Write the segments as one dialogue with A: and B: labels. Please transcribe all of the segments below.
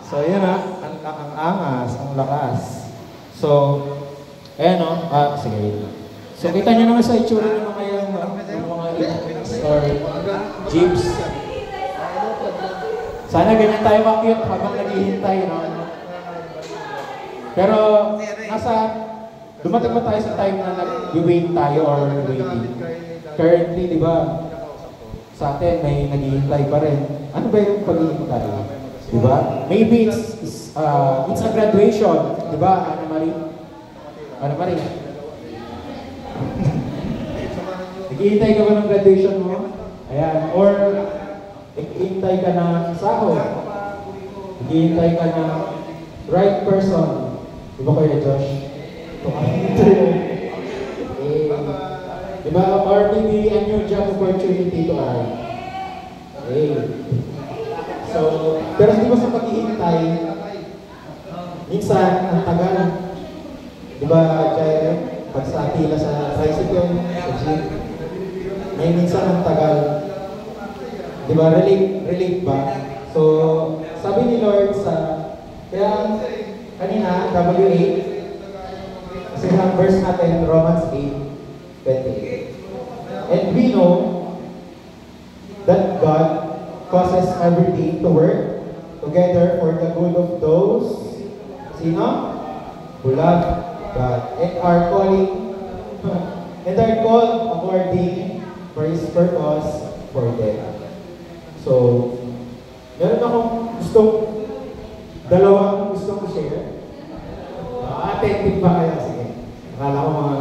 A: So, yun ang angas, ang lakas. So, ayan o. Sige. So, kita nyo naman sa itsura ng mga yung mga or jeeps. Sana ganyan tayo makute habang naghihintay, no? Pero, dumating ba tayo sa time na nag-wait tayo or waiting? Currently, di ba, sa atin may naghihintay pa rin. Ano ba yung paghihintay? Di ba? Maybe it's a graduation. Di ba, Ana Marie? Ana Marie? Naghihintay ka ba ng graduation mo? Ayan. Or, naghihintay ka ng sahod. Naghihintay ka ng right person. Di ba Kuya Josh? Diba? Or maybe a new job opportunity to earn. Okay. So, pero di ba sa paghihintay, minsan, ang tagal. Diba, Jaire? Pag sa pila sa tricycle, sa jeep, may minsan ang tagal. Diba, relate ba? So, sabi ni Lord kaya kanina, W8, kasi ang verse natin, Romans 8:28. And we know that God causes everything to work together for the good of those sino? Who love God and are called according for His purpose for them. So, meron akong dalawang gustong share. Attentive ba kaya? Sige. Akala ko mga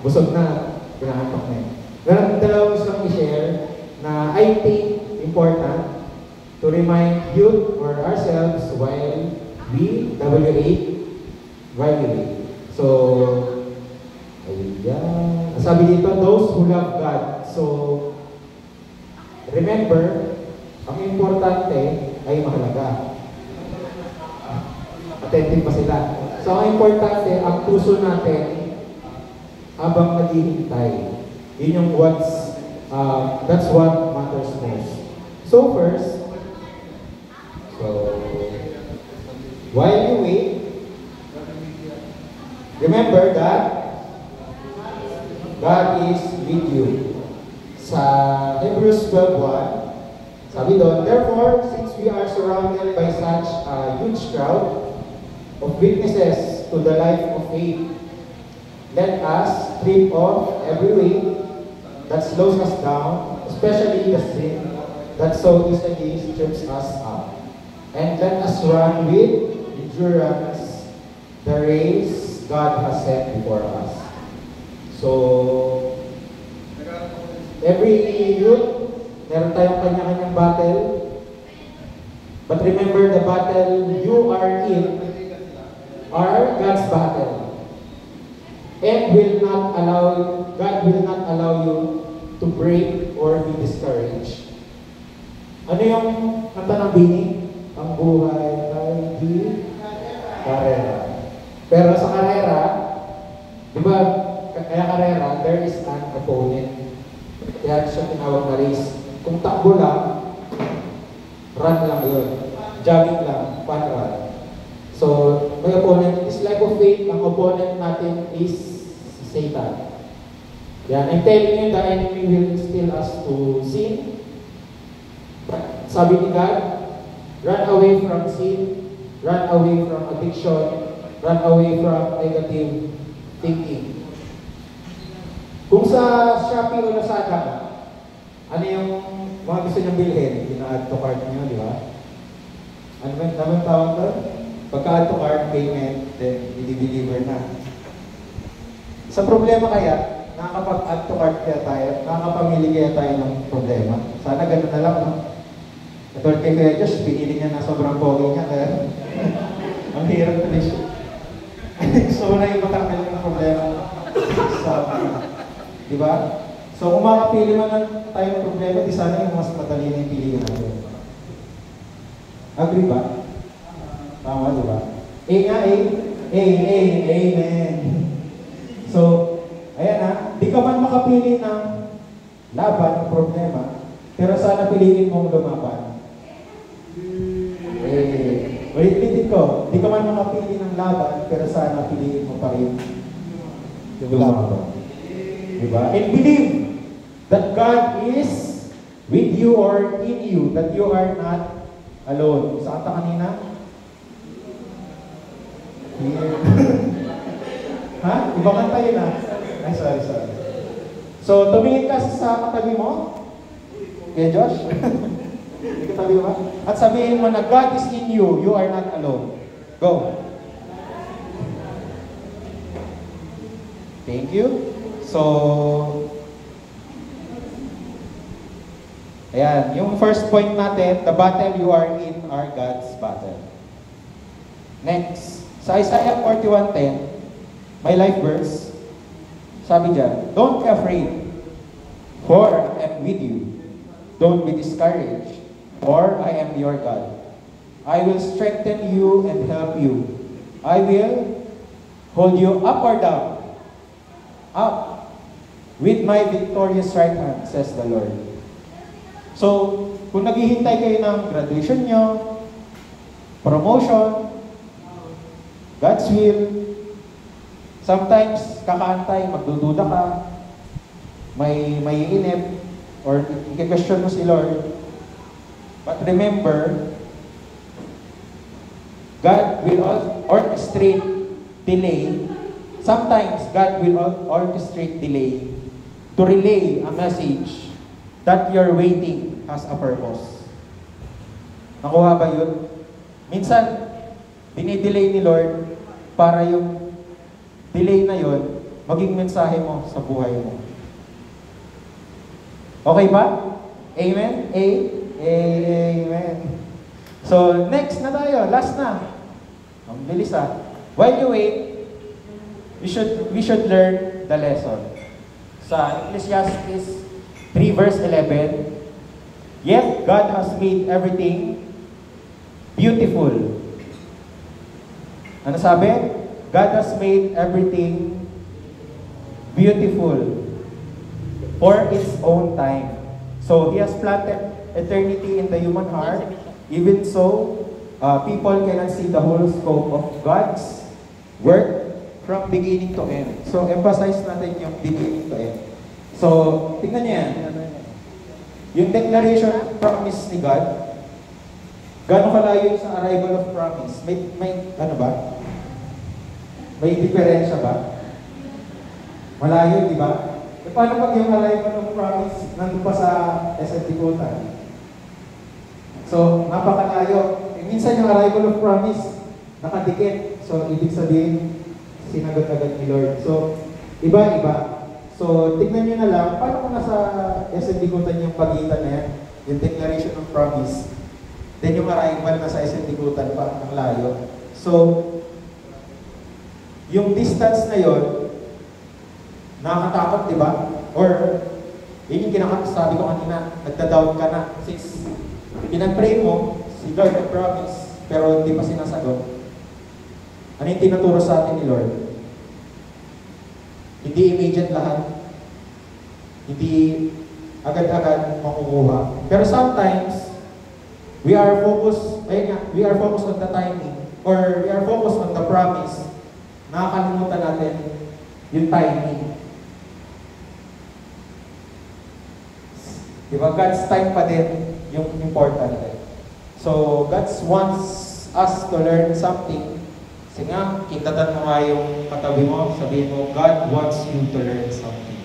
A: busog na, pinahantok na yun. Meron dalawang gustong i-share na I think important to remind youth or ourselves while we, W8, while we wait. So, ayan. Sabi dito, those who love God. So, remember, ang importante ay mahalaga. Attentive pa sila. So, ang importante, ang puso natin habang naghihintay. Yun yung that's what matters most. So first, while you wait, remember that God is with you. Sa Hebrews 12:1, sabi doon, therefore, since we are surrounded by such a huge crowd of witnesses to the life of faith, let us strip off every weight that slows us down, especially the sin that so easily strips us up. And let us run with endurance the race God has set before us. So, every youth, meron tayong kanya-kanyang battle. But remember, the battle you are in are God's battle. And God will not allow you to break or be discouraged. Ano yung kanta ng Bini? Ang buhay ay di karera. Pero sa karera, di ba, kaya karera, there is an opponent. Kaya siya tinawag na race. Kung takbo lang, run lang yun. Jogging lang, fun run. So, may opponent, this life of faith, ang opponent natin is Satan. Yan, I'm telling you, the enemy will steal us to sin. But sabi ni God, run away from sin, run away from addiction, run away from negative thinking. Kung sa Shopee o Lazada, ano yung mga gusto niyong bilhin? Ina-add to cart niyo, di ba? Ano naman tawag doon? Pagka-add to cart payment, then i-deliver na. Sa problema kaya, nakakapag-add to cart kaya tayo, nakakapamili kaya tayo ng problema. Sana ganun na lang, no? Katulad kay Kuya Josh, pinili niya na sobrang pogi niya, kaya ang hirap na siya. Gusto mo na yung matanggal ng problema sa di ba? So kung makapili man tayo ng problema, di sana yung mas madali na yung piliin natin. Agree ba? Tama, di ba? Amen. So, ayan na, di ka man makapili ng laban, ng problema, Pero sana piliin mong lumaban. Ulitin ko, di ka man makapili ng laban, pero sana piliin mo pa rin lumaban. Diba? And believe that God is with you or in you, that you are not alone. Sa kanta kanina? Here. Ha? Iba kanta yun ah. Ay, sorry. So, tumingin ka sa katabi mo. Okay, Josh? Hindi ka tabi ba? At sabihin mo na God is in you, you are not alone. Go. Thank you. So, ayan, yung first point natin, the battle you are in are God's battle. Next, sa Isaiah 41:10, my life verse, sabi dyan, don't be afraid, for I am with you. Don't be discouraged, for I am your God. I will strengthen you and help you. I will hold you up or down, up, with my victorious right hand, says the Lord. So, kung naghihintay kayo ng graduation nyo, promotion, God's will, sometimes kakaantay, magdududa ka, may inip, or i-question mo si Lord. But remember, God will orchestrate delay. Sometimes God will orchestrate delay to relay a message that your waiting has a purpose. Nakuha ba yun? Minsan, dinidelay ni Lord para yung delay na yun maging mensahe mo sa buhay mo. Okay ba? Amen? Amen. So, next na tayo. Last na. Ang bilis ah. While you wait, we should learn the lesson. Sa Ecclesiastes 3 verse 11, yet God has made everything beautiful. Ano sabi? God has made everything beautiful for its own time. So, He has planted eternity in the human heart. Even so, people cannot see the whole scope of God's work from beginning to end. So, emphasize natin yung beginning to end. So, tingnan niyo yan. Yung declaration promise ni God, gano'ng kalayo sa arrival of promise? May ano ba? May diferensya ba? Malayo, di ba? E paano pag yung arrival of promise nandun pa sa SM Tikutan? So, napakalayo. E, minsan yung arrival of promise, nakadikit. So, ibig sabihin, sinagot agad ni Lord. So, iba-iba. So, tignan nyo na lang, paano kung nasa SM Tikutan yung pagitan na yan? Yung declaration of promise. Then yung arrival na sa SM Tikutan pa, ang layo. So, yung distance na yon, nakakatakot, di ba? Or, yun yung kinakasabi ko kanina, nagda-doubt ka na. Since pinag-pray mo, si Lord nag-promise, pero hindi pa sinasagot. Ano yung tinuturo sa atin ni Lord? Hindi immediate lahat. Hindi agad-agad makukuha. Pero sometimes, we are focused on the timing, or we are focused on the promise. Nakakalimutan natin yung timing. Diba? God's time pa din yung important. So, God wants us to learn something. Kasi nga, kitatan mo nga yung katabi mo, sabihin mo, God wants you to learn something.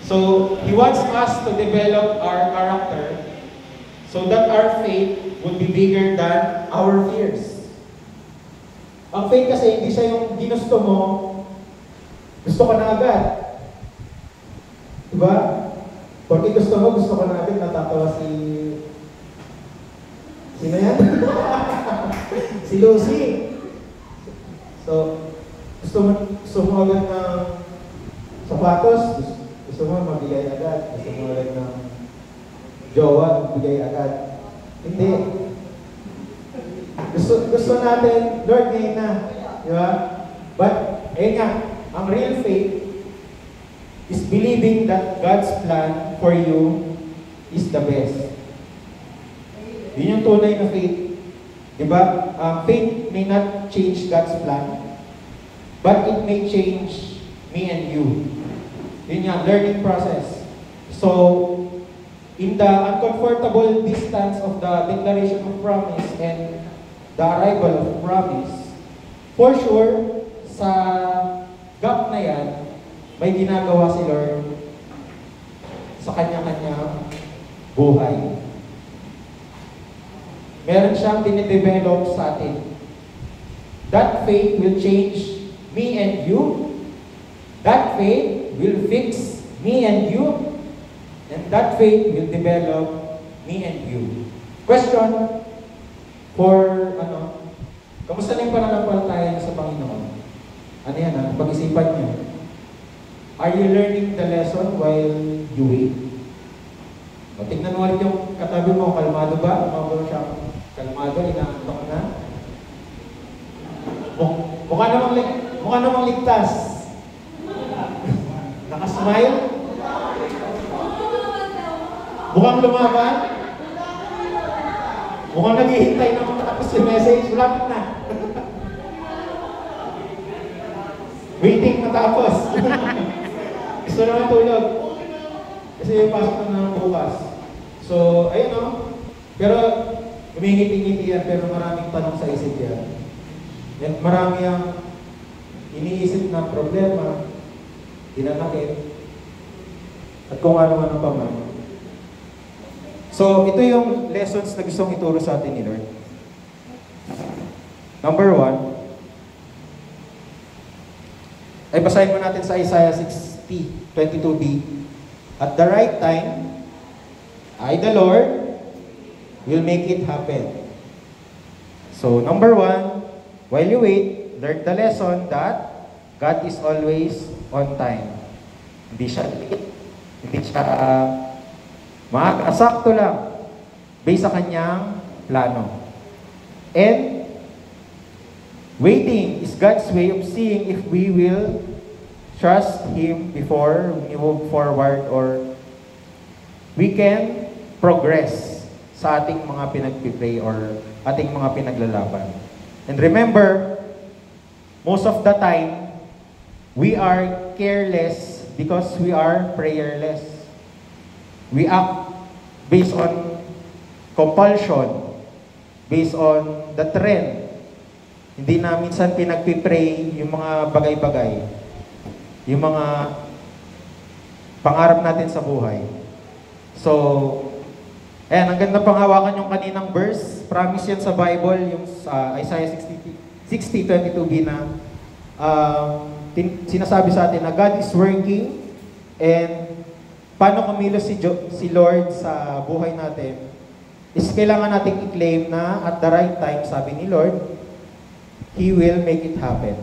A: So, He wants us to develop our character so that our faith would be bigger than our fears. Ang faith kasi, hindi siya yung ginusto mo, gusto ka na agad. Diba? Porque gusto ko na agad, natatawa sino yan? Si Lucy. So, gusto mo agad ng sapatos, gusto mo mabigay agad, gusto mo agad ng jowa, mabigay agad. Hindi. Gusto natin, Lord, ngayon na. Di ba? But, ayun nga, ang real faith is believing that God's plan for you is the best. Yun yung tunay na faith. Diba? Faith may not change God's plan, but it may change me and you. Yun yung learning process. So, in the uncomfortable distance of the declaration of promise and the arrival of promise, for sure, sa gap na yan, may ginagawa si Lord sa kanya-kanyang buhay. Meron siyang dinidevelop sa atin. That faith will change me and you. That faith will fix me and you. And that faith will develop me and you. Question for, kamusta na yung pananampalataya sa Panginoon? Ano yan, pag-isipan niyo. Are you learning the lesson while you wait? O, tignan mo ulit yung katabi mo, kalmado ba? Umabot siya, kalmado, inaantok na. Mukha namang ligtas. Nakasmile? Mukhang lumaban? Mukhang naghihintay na matapos yung message. Lapit na. Waiting matapos. Gusto naman tulog. Kasi pasok na naman bukas. So, ayun o. Pero, humingiti-ngiti yan, pero maraming tanong sa isip yan. At marami ang iniisip na problema, dinanakit, at kung ano-ano pa man. So, ito yung lessons na gustong ituro sa atin ni Lord. Number 1, ay basahin mo natin sa Isaiah 60:22b. At the right time, I, the Lord, will make it happen. So, number 1, while you wait, learn the lesson that God is always on time. Hindi siya late, hindi siya sakto lang based sa kanyang plano. And waiting is God's way of seeing if we will trust Him before we move forward or we can progress sa ating mga pinagpipray or ating mga pinaglalaban. And remember, most of the time, we are careless because we are prayerless. We act based on compulsion, based on the trend. Hindi na minsan pinagpipray yung mga bagay-bagay, yung mga pangarap natin sa buhay. So, ang ganda pang hawakan yung kaninang verse. Promise yan sa Bible, yung Isaiah 60:22b na sinasabi sa atin na God is working and paano kumilos si Lord sa buhay natin is kailangan nating i-claim na at the right time, sabi ni Lord, He will make it happen.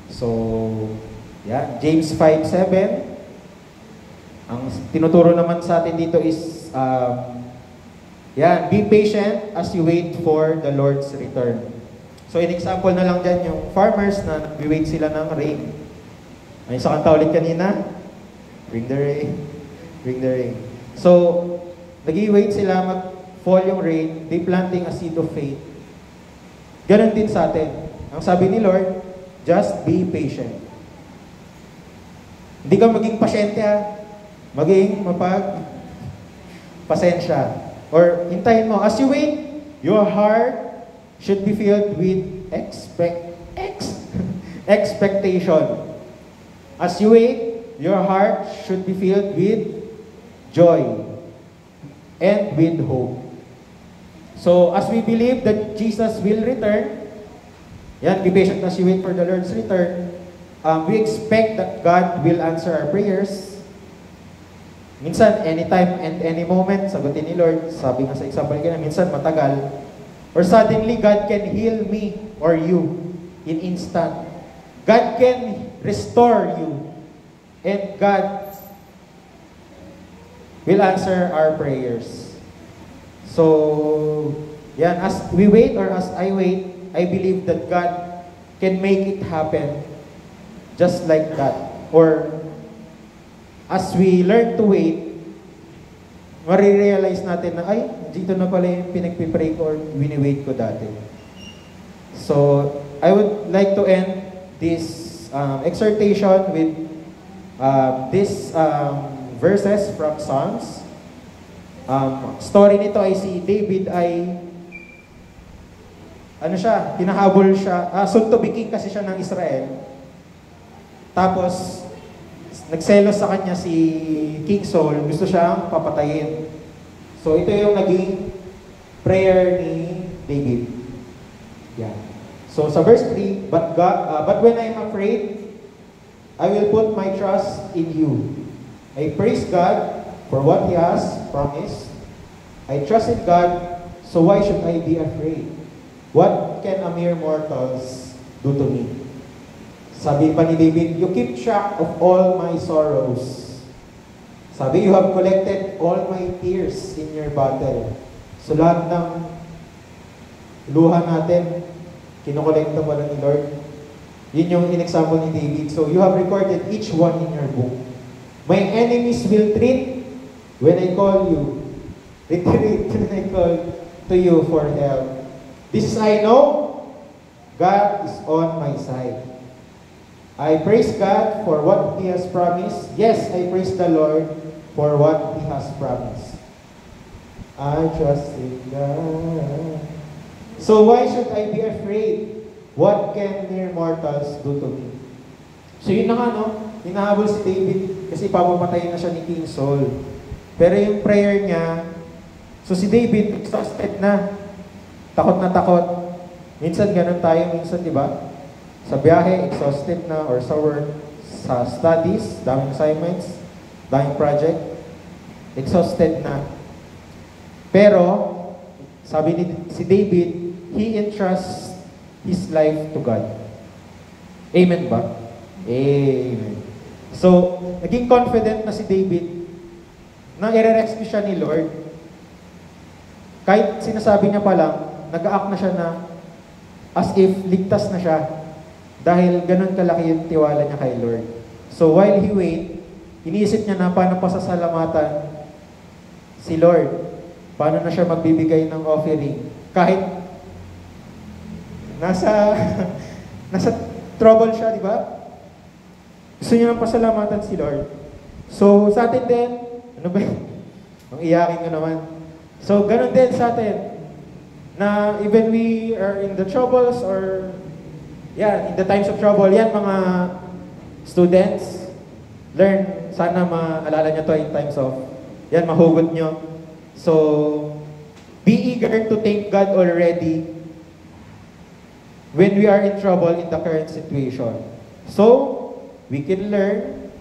A: So, yan. James 5:7. Ang tinuturo naman sa atin dito is, be patient as you wait for the Lord's return. So, in example na lang dyan yung farmers na nag-wait sila ng rain. Ay, sa kanta ulit kanina, bring the rain. Bring the rain. So, nag-i-wait sila mag-fall yung rain, they planting a seed of faith. Ganon din sa atin. Ang sabi ni Lord, just be patient. Hindi ka maging pasyente maging pasensya. Or hintayin mo, as you wait, your heart should be filled with expectation. As you wait, your heart should be filled with joy and with hope. So, as we believe that Jesus will return, be patient as you wait for the Lord's return, we expect that God will answer our prayers. Minsan, anytime and any moment, sagutin ni Lord. Sabi nga sa example ko na, minsan matagal. Or suddenly, God can heal me or you in instant. God can restore you. And God will answer our prayers. So, as we wait or as I wait, I believe that God can make it happen just like that. Or as we learn to wait, marirealize natin na, ay, dito na pala yung pinagpipray ko or wini-wait ko dati. So, I would like to end this exhortation with these verses from Psalms. Story nito ay si David ay hinahabol siya, soon to be king kasi siya ng Israel. Tapos, nagselos sa kanya si King Saul, gusto siyang papatayin. So, ito yung naging prayer ni David. Yeah. So, sa verse 3, but when I am afraid, I will put my trust in you. I praise God for what He has promised. I trust in God, so why should I be afraid? What can a mere mortals do to me? Sabi pa ni David, you keep track of all my sorrows. Sabi, you have collected all my tears in your battle. So lahat ng luha natin, kinokolekta mo lang ni Lord. Yun yung in-example ni David. So you have recorded each one in your book. My enemies will retreat when I call you. Retreat when I call to you for help. This I know, God is on my side. I praise God for what He has promised. Yes, I praise the Lord for what He has promised. I trust in God. So why should I be afraid? What can mere mortals do to me? So yun na nga, no? Hinahabol si David kasi papapatayin na siya ni King Saul. Pero yung prayer niya, so si David exhausted na. Takot na takot. Minsan ganun tayo, minsan, di ba? Sa biyahe, exhausted na, or sa work, sa studies, daming assignments, daming project, exhausted na. Pero, sabi ni si David, he entrusts his life to God. Amen ba? Amen. So, naging confident na si David na i-rescue siya ni Lord. Kahit sinasabi niya pa lang, nag-a-act na siya na as if ligtas na siya dahil ganun kalaki yung tiwala niya kay Lord. So while he wait, iniisip niya na paano pasasalamatan si Lord. Paano na siya magbibigay ng offering. Kahit nasa trouble siya, di ba? Gusto niya ng pasalamatan si Lord. So sa atin din, ano ba yun? Ang iyakin ko naman. So ganun din sa atin. Na even we are in the troubles or in the times of trouble, yan mga students, learn, sana maalala nyo to in times of, mahugot nyo. So, be eager to thank God already when we are in trouble in the current situation. So, we can learn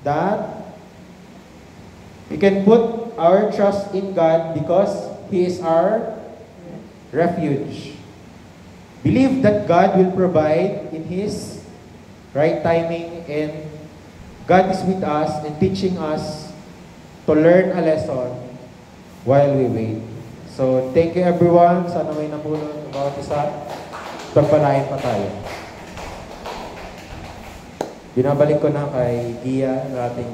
A: that we can put our trust in God because He is our refuge. Believe that God will provide in His right timing, and God is with us and teaching us to learn a lesson while we wait. So, thank you everyone. Sana may napulot ng bawat isa. Pagpalain pa tayo. Binabalik ko na kay Gia, ating